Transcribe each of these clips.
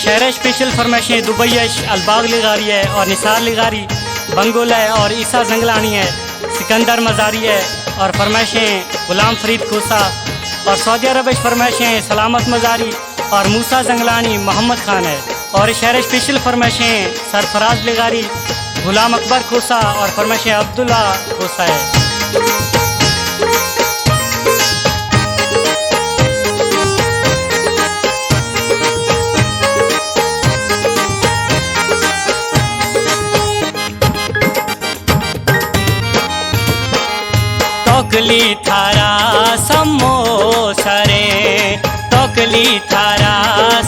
शहर स्पेशल फरमाइशें दुबईश अलबाग लिगारी है और निसार लिगारी बंगोल है और ईसा जंगलानी है, सिकंदर मजारी है और फरमाइशें गुलाम फरीद कोसा और सऊदी अरब फरमाइशें सलामत मजारी और मूसा जंगलानी मोहम्मद खान है और शहर स्पेशल फरमाइशें सरफराज लिगारी गुलाम अकबर कोसा और फरमाइशें अब्दुल्ला कोसा है। टोकली थारा समोसरे, टोकली थारा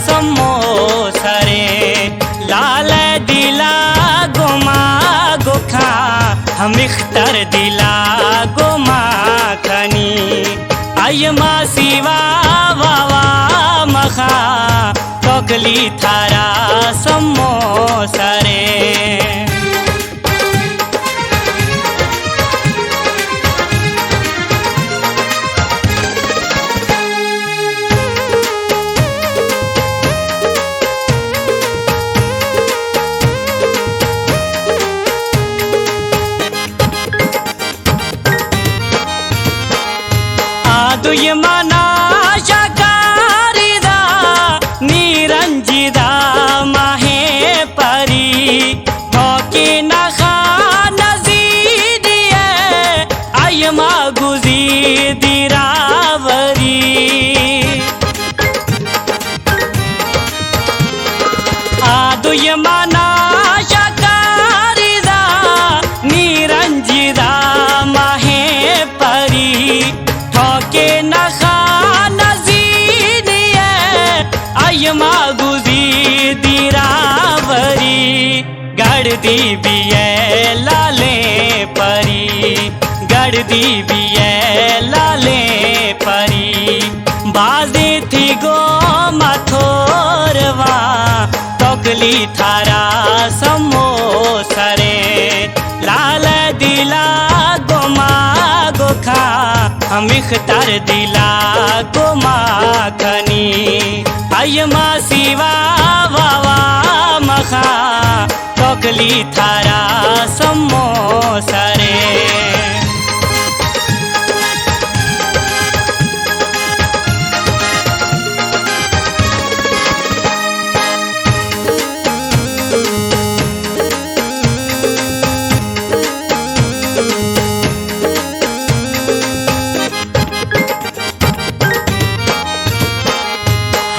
समोसरे, लाल दिला गुमा गुखा हम इख्तर दिला गुमा खनी आयमा सिवा वावा मखा टोकली थारा समोसरे। दुयमना शकारिदा निरंजिदा माहे परी भौकी नखा नजीदिए आयमा गुजी दिरावरी दुयमना शकारिदा निरंजिदा माहे परी के नखा नजीदिए आयमा गुजी दिरावरी गड़दी बिये लाले परी गड़दी बिये लाले परी बाजी थी गो मथोरवा टोकली थारा समोसरे लाल दिला गोमा गोखा हम इख्तर दिला गुमा खनी आयमा सिवा वावा मखा टोकली थारा समोसरे।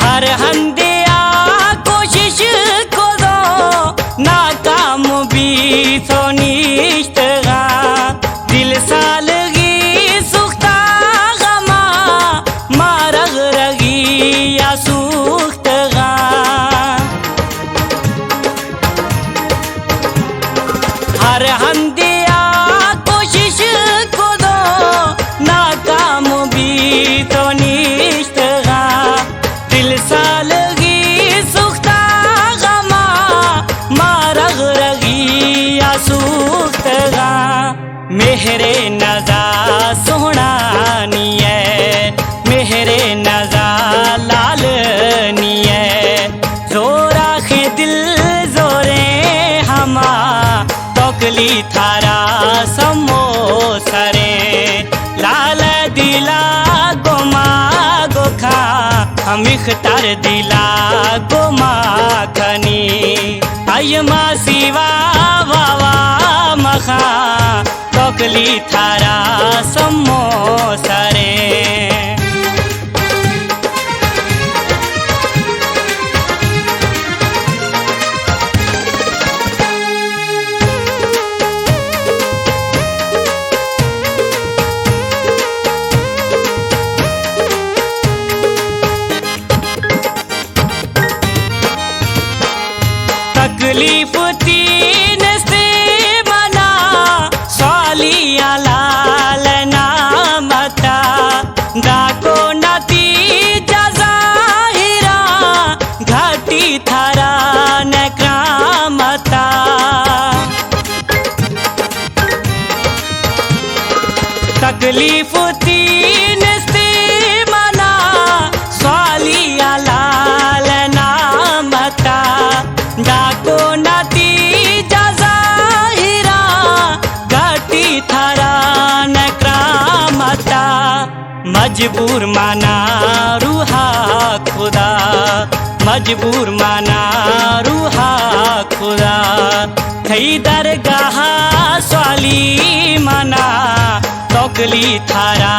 हर हंदिया कोशिश को दो नाकाम भी तो निश्तगा दिल सालगी सुख्ता गमा मारग रगी या सुख्तगा हर हंदिया कोशिश को दो नाकाम भी तो निश्तगा दिल सालगी सुख्ता गमा मारग रगी या सुख्तगा मेहरे नजा सोहना निये मेहरे नजा लाल निये जोरा खे दिल जोरे हमा टोकली थारा समोसरे लाल दिला गोमा गोखा हम इख्तर दिला गुमा खनी आयमा सिवा वावा मखा टोकली थारा समोसरे। तकलीफ तीन से मना सालिया लाल नामता दाको नतीजा जाहिरा घाटी थारा नक्रामता तकलीफ तीन से मना सालिया लाल नामता मजबूर माना रूहा खुदा, मजबूर माना रूहा खुदा। थई दरगाह स्वाली मना तोकली थारा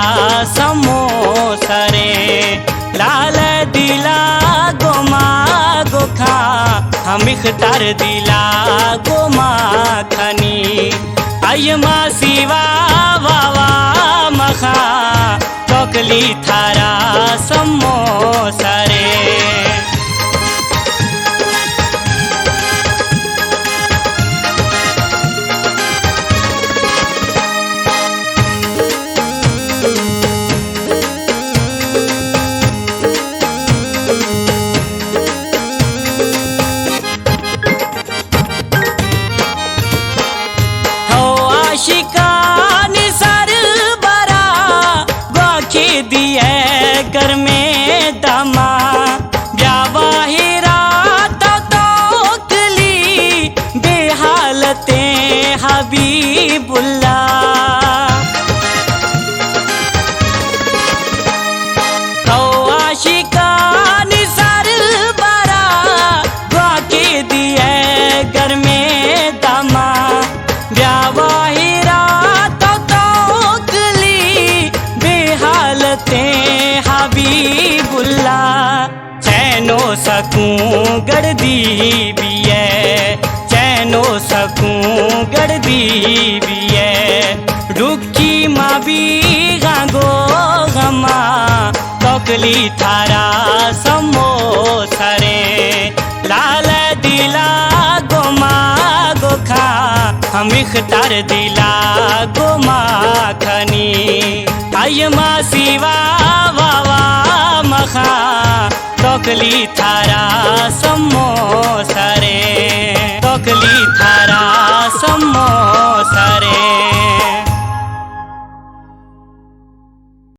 समोसरे। लाल दिला गोमा गोखा हम इख्तार दिला गोमा खनी। अयमा सिवा वावा मखा तोकली थारा समोसरे। घर में दमा ब्यावाहिरा तोकली बेहालते हबीबुल्ला। तो आशिका निसार बरा वाके दिए घर में दमा ब्यावाहिरा तोकली बेहालते हबीबुल्ला। चैनो सकूं गर्दी भी है, चैनो सकूं गर्दी भी है। रुखी माँ भी गांगो गमा तोकली थारा समोसरे। लाल दिला गोमा गोखा हम इख्तार दिला गोमा खनी। अयमा सिवा वावा मखा तोकली थारा समोस